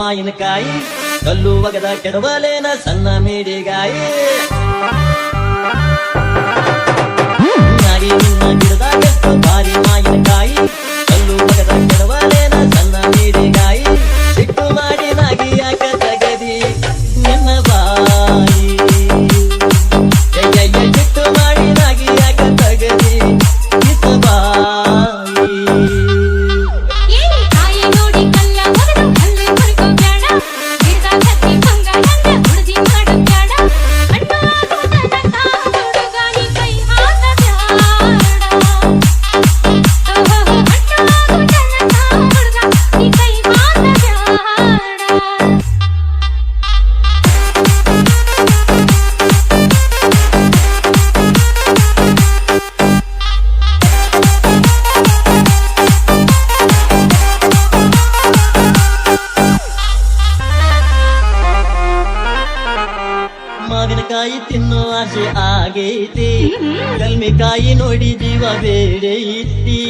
ಮಾಯಿನಕಾಯಿ ಕಲ್ಲು ಒಗದ ಕೆಡವಲೇನ ಸಣ್ಣ ಮೇಡಿಗಾಯಿ ನಾಗಿ ನಿನ್ನ ಗಿಡದಾಗೆಷ್ಟು ಭಾರಿ ಮಾಯಿನಕಾಯಿ ಕಲ್ಲು ಒಗದ ಕೆಡವಲೇನ ಸಣ್ಣ ಮೇಡಿಗಾಯಿ ಸಿಟ್ಟು ಮಾಡಿ ನಾಗಿ ಯಾಕ ತಗದಿ ನಿನ್ನ ಬಾಯಿ ಸಿಟ್ಟು ಮಾಡಿ ನಾಗಿ ಯಾಕ ತಗದಿ ನಿನ್ನ ಬಾಯಿ ಮಾವಿನಕಾಯಿ ತಿನ್ನೋ ಆಸೆ ಆಗೈತಿ ಕಲ್ಮಿಕಾಯಿ ನೋಡಿ ಜೀವ ಬೇಡೈತಿ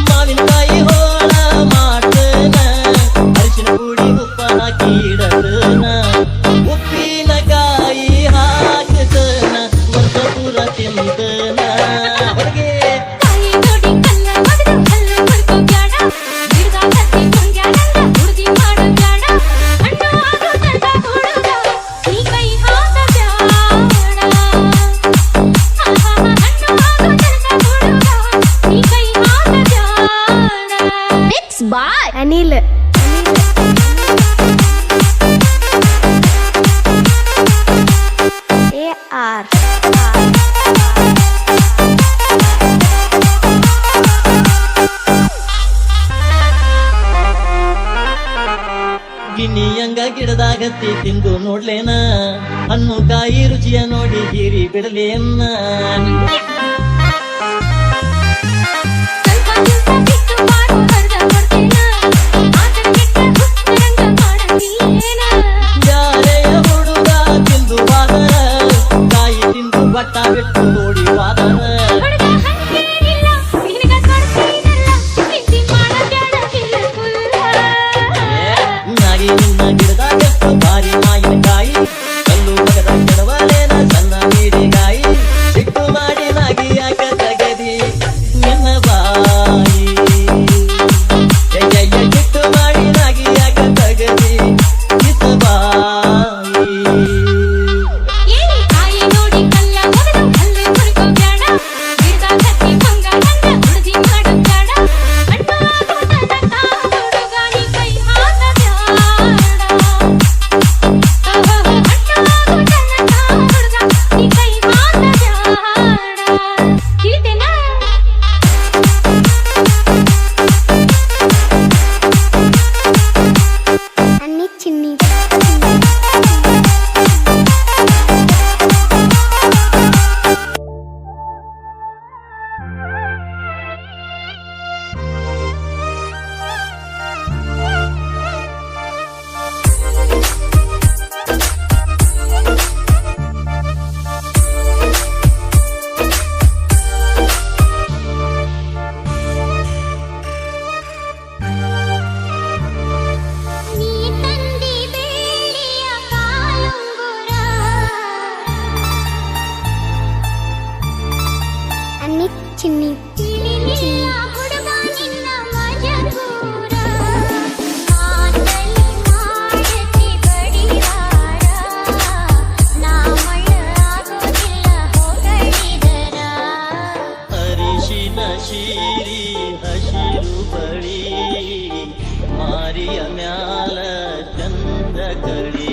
ಮಾವಿನಕಾಯಿ ಹೋಳ ಮಾಡ್ತನ ಅರಿಶಿನ ಪುಡಿ ಉಪ್ಪ ಹಾಕಿಡತನ ಉಪ್ಪಿನಕಾಯಿ ಹಾಕತನ ವರ್ಷ ಪೂರ ತಿಂತನ ಹೊರಗೆ ಅನಿಲ್ AR ಗಿಣಿಯಂಗ ಗಿಡದಾಗತ್ತಿ ತಿಂದು ನೋಡ್ಲೇನ ಹಣ್ಣು ಕಾಯಿ ರುಚಿಯ ನೋಡಿ ಹೀರಿ ಬಿಡಲೇನ ಯಾರೆಯ ಹುಡುಗ ತಿಂದು ಬಾದರ ಕಾಯಿ ತಿಂದು ಬಟ್ಟ ಬಿಟ್ಟು ನೋಡಿ ಬಾದರ ನಾಗಿ ನಿನ್ನ ಗಿಡದಾಗೆಷ್ಟು ಭಾರಿ ಮಾಯಿನಕಾಯಿ ಕಲ್ಲು ಮಗದ ಕೆಡವಲೇನ ಸಣ್ಣ ಮೇಡಿಗಾಯಿ ಸಿಟ್ಟು ಮಾಡಿ ನಾಗಿ ಯಾಕ ತಗದಿ ನಿನ್ನ ಬಾಯಿ ಸಿಟ್ಟು ಮಾಡಿ ನಾಗಿ ಯಾಕ ತಗದಿ ನಿನ್ನ ಬಾಯಿ ಚಿನ್ನಿ ಚಿನ್ನಿ ಅರಿಶಿನ ಶೀರಿ ಹಸಿರು ಬಳಿ ಮಾರಿಯ ಮ್ಯಾಲ ಚಂದ ಕಳಿ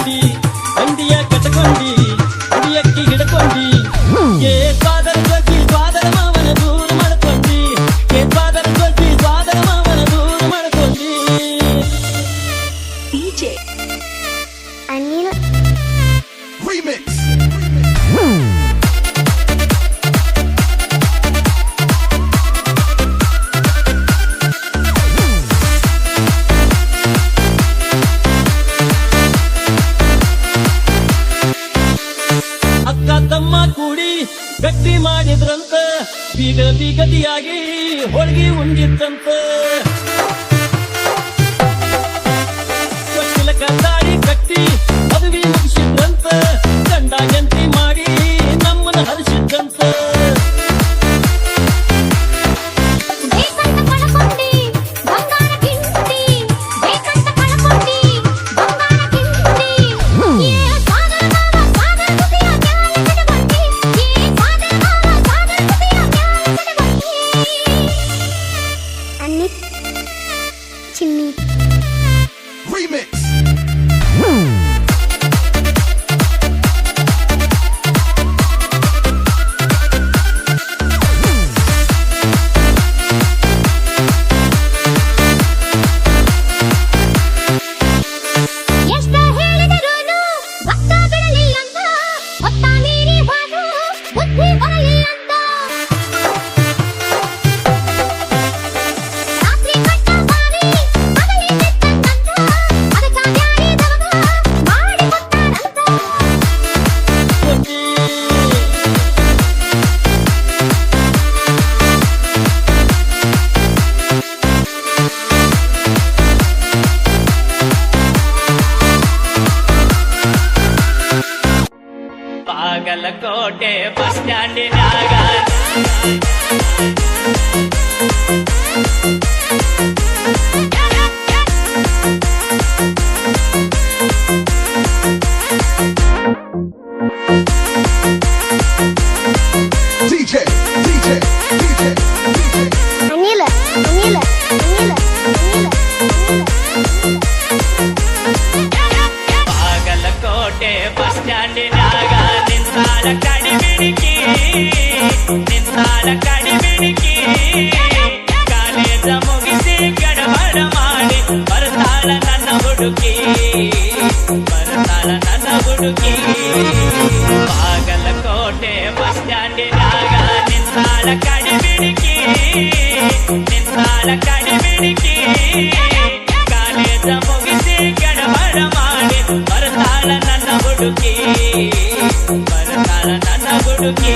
ಕಟ್ಕೊಂಡಿ ಅಂಡಿಯ ಕಟ್ಕೊಂಡಿ ಕುಡಿಯಕ್ಕಿ ಹಿಡ್ಕೊಂಡಿ ಏ ಸ್ವಾದರ ಜೊತೆ ಸ್ವಾದರ ಮಾವನ ದೂರ ಮಾಡ್ಕೊಂಡಿ ಏ ಸ್ವಾದರ ಜೊತೆ ಸ್ವಾದರ ಮಾವನ ದೂರ ಮಾಡ್ಕೊಂಡಿ DJ ಅನಿಲ್ Remix. ಅಕ್ಕ ತಮ್ಮ ಕೂಡಿ ಗಟ್ಟಿ ಮಾಡಿದ್ರಂತ ಬೀಗ ಬೀಗದಿಯಾಗಿ ಹೋಳ್ಗಿ ಉಂಡಿತ್ತಂತ ಕೊಚ್ಚಿಲಕ ದಾಳಿ ಕಟ್ಟಿ ಮದುವೆ ಮುಗಿಸಿದ್ರಂತ ಗಂಡ ಜಂತಿ ಮಾಡಿ ನಮ್ಮನ್ನ ಹರಿಸಿದ್ರಂತ ಬೇಕಂತ ಕಳ್ಕೊಂಡಿ ಬಂಗಾರ ಗಿಂಡಿ ಬೇಕಂತ ಕಳ್ಕೊಂಡಿ ಬಂಗಾರ ಗಿಂಡಿ ಏ ಸಾಗರ ಮಾವ ಸಾಗರ ತುದಿಯ ಮ್ಯಾಲೆ ಸಿಡಬಂಡಿ ಏ ಸಾಗರ ಮಾವ ಸಾಗರ ತುದಿಯ ಮ್ಯಾಲೆ ಸಿಡಬಂಡಿ ಅನಿತ್ ಚಿನ್ನಿ Remix. ಎಷ್ಟ ಹೇಳಿದರೂನು ಭಕ್ತ ಬಿಡಲಿಲ್ಲಂತ ಹೊತ್ತ ಮೀರಿ ಬಾಳು ಬುದ್ಧಿ ಬರಲಿಲ್ಲಂತ ರಾತ್ರಿ ಕಟ್ಟ ಬಾವಿ ಹಗಲಿ ಬಿತ್ತಂತ ಅದಕ್ಕ ಬ್ಯಾರಿದವಗ ಮಾಡಿ ಕೊಟ್ಟಾರಂತ ಬಾಗಲಕೋಟೆ ಬಸ್ ಸ್ಟ್ಯಾಂಡಿನಾಗ DJ. DJ. DJ. DJ. Anil Anil Anil Anil Bagalkot bus ಸ್ಟ್ಯಾಂಡಿನಾಗ ನಿಂತಾಳ ಕಡಿಮಿಡಿಕಿ ನಿಂತಾಳ ಕಡಿಮಿಡಿಕಿ ಕಾಲೇಜ ಮುಗಿಸಿ ಗಡಬಡ ಮಾಡಿ ಬರ್ತಾಳ ನನ್ನ ಹುಡುಗಿ ಬರ್ತಾಳ ನನ್ನ ಹುಡುಗಿ ಬಾಗಲಕೋಟೆ ಬಸ್ ಸ್ಟ್ಯಾಂಡಿನಾಗ ನಿಂತಾಳ ಕಡಿಮಿಡಿಕಿ ನಿಂತಾಳ ಕಡಿಮಿಡಿಕಿ ಕಾಲೇಜ ಮುಗಿಸಿ ಗಡಬಡ ಮಾಡಿ ಬರ್ತಾಳ ನನ್ನ ಹುಡುಗಿ ಬರ್ತಾಳ ನನ್ನ ಹುಡುಗಿ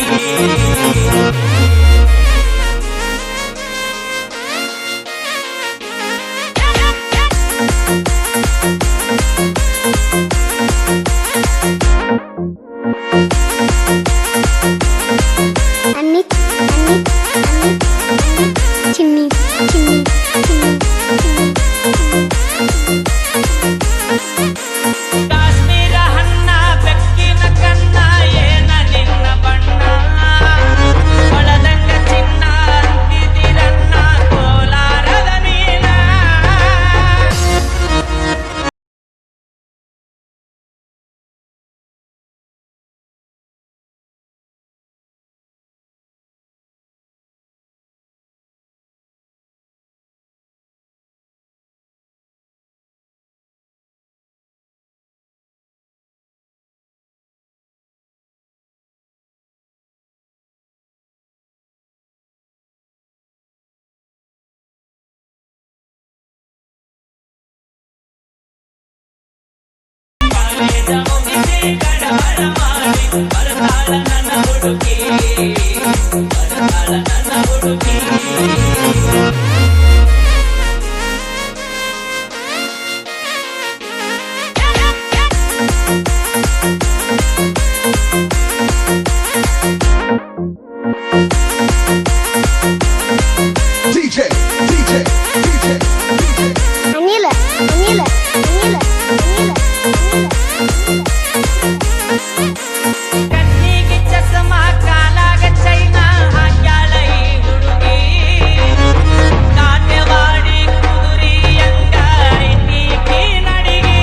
ಅನಿತ್ ಅನಿತ್ ಅನಿತ್ ಚಿನ್ನಿ ಚಿನ್ನಿ ಚಿನ್ನಿ ಕಾಶ್ಮೀರ ಹಣ್ಣ ಬೆಕ್ಕಿನ ಕಣ್ಣ ಏನ ನಿನ್ನ ಬಣ್ಣ ಒಳದಂಗ ಚಿನ್ನ ಅಂತಿದಿರನ್ನ ಕೋಲಾರದ ಮೀನ ಕಾಲೇಜ ಮುಗಿಸಿ ಗಡಬಡ ಮಾಡಿ ಬರ್ತಾಳ ನನ್ನ ಹುಡುಗಿ ಬರ್ತಾಳ ನನ್ನ ಹುಡುಗಿ DJ. DJ. DJ. DJ. Anil Anil Anil Anil ಕಣ್ಣಿಗೆ ಚಸ್ಮ ಕಾಲಾಗ ಚೈನಾ ಹಾಕ್ಯಾಳ ಈ ಹುಡುಗಿ ನಾಟ್ಯವಾಡಿ ಕುದುರಿಯಂಗ ಇನ್ನೀಕಿ ನಡಿಗಿ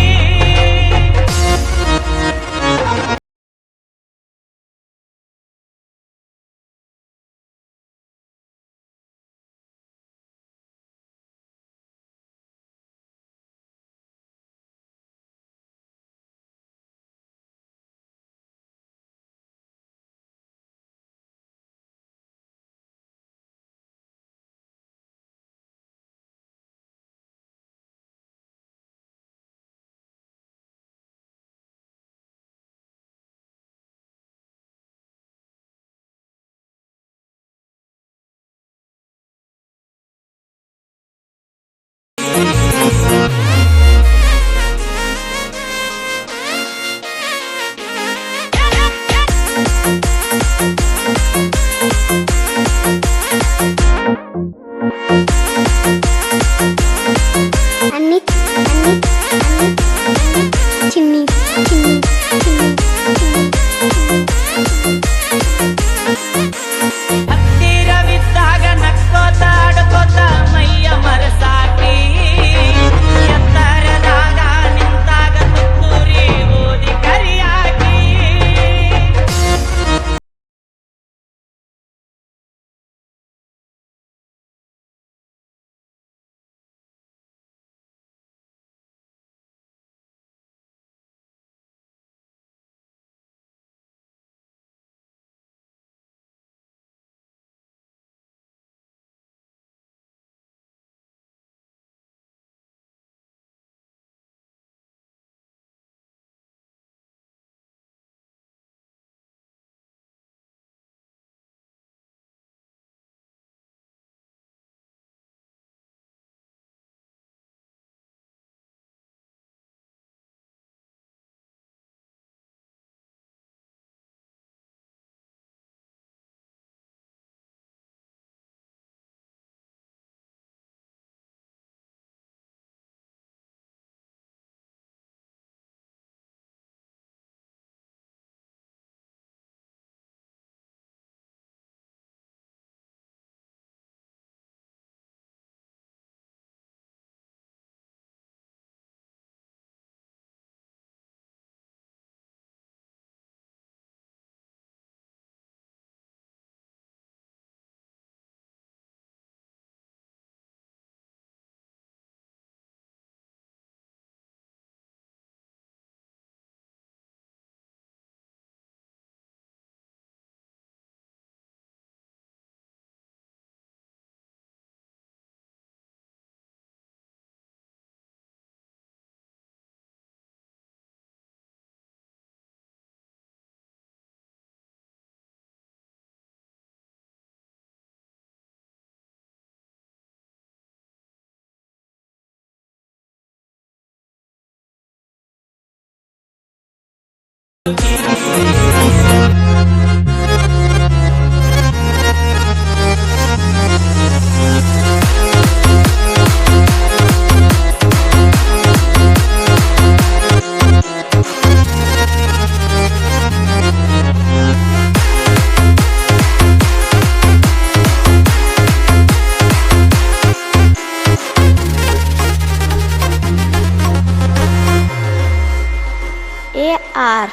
AR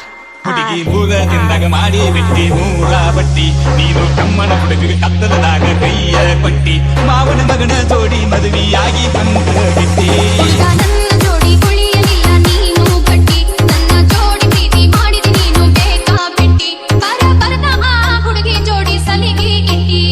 ಹುಡುಗಿ ಮೂಗದಿಂದಾಗ ಮಾಡಿ ಬಿಟ್ಟಿ ಮೂರ ಬಟ್ಟಿ ನೀನು ಕಮ್ಮನ ಹುಡುಗರಿಗೆ ಕತ್ತಲದಾಗ ಕೈಯ ಕೊಟ್ಟಿ ಮಾವನ ಮಗನ ಜೋಡಿ ಮದುವೆಯಾಗಿ ಬಂದ ಬಿಟ್ಟಿ ನನ್ನ ಜೋಡಿ ಉಳಿಯಲಿಲ್ಲ ನೀನು ಗಟ್ಟಿ ನನ್ನ ಜೋಡಿ ಪ್ರೀತಿ ಮಾಡಿದಿ ನೀನು ಬೇಕಾ ಬಿಟ್ಟಿ ಬರದ ಆ ಹುಡುಗಿ ಜೋಡಿ ಸಲಿಗೆ ಇಟ್ಟಿ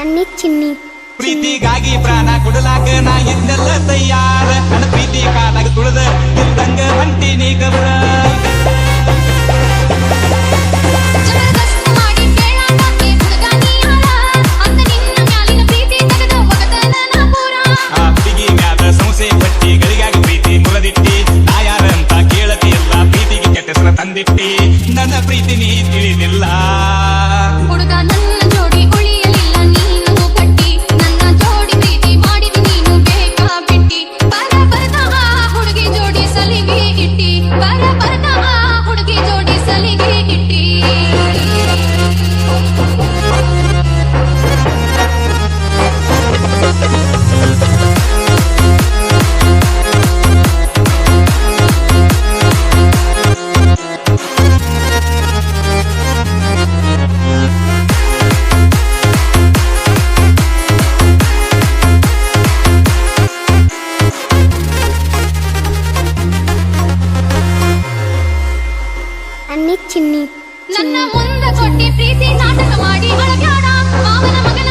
ಅನ್ನಿ ಚಿನ್ನಿ ಪ್ರೀತಿಗಾಗಿ ಪ್ರಾಣ ಕೊಡಲಾಕ ನಾ ಎಂದೆಲ್ಲ ತಯ್ಯಾರ ನನ್ನ ಪ್ರೀತಿ ಕಾಲಾಗ ತುಳಿದ ಇದ್ದಂಗ ಹೊಂಟಿನಿ ಗಬ್ರ ಜಬರ್ದಸ್ತ್ ಮಾಡಿ ಕೇಳಾಟಕ್ಕೆ ಹುಡುಗ ನೀ ಯಾರ ಅಂದ ನಿನ್ನ ಮ್ಯಾಲಿನ ಪ್ರೀತಿ ತೆಗೆದು ಒಗತನ ನಾ ಪೂರ ಆ ಹುಡುಗಿ ಮ್ಯಾಲ ಸಂಸೆ ಪಟ್ಟಿ ಗಳಿಗಾಗಿ ಪ್ರೀತಿ ಮುಳದಿಟ್ಟಿ ನಾ ಯಾರಂತ ಕೇಳತಿ ಎಲ್ಲ ಪ್ರೀತಿಗೆ ಕೆಟ್ಟಸನ ತಂದಿಟ್ಟಿ ನನ್ನ ಪ್ರೀತಿ ನೀ ತಿಳಿದಿಲ್ಲ ಹುಡುಗ ನನ್ನ ಜೋಡಿ ಉಳಿಯಲಿಲ್ಲ ನೀನು ಗಟ್ಟಿ ನನ್ನ ಜೋಡಿ ಪ್ರೀತಿ ಮಾಡಿದಿ ನೀನು ಬೇಕಾ ಬಿಟ್ಟಿ ಬರದ ಆ ಹುಡುಗಿ ಜೋಡಿ ಸಲಿಗೆ ಇಟ್ಟಿ ಬರದ ಆ ಹುಡುಗಿ ಜೋಡಿ ಸಲಿಗೆ ಇಟ್ಟಿ ಅನ್ನಿ ಚಿನ್ನಿ ನನ್ನ ಮುಂದ ಕೊಟ್ಟಿ ಪ್ರೀತಿ ನಾಟಕ ಮಾಡಿ ಅಳಗ್ಯಾಡ ಮಾವನ ಮಗನ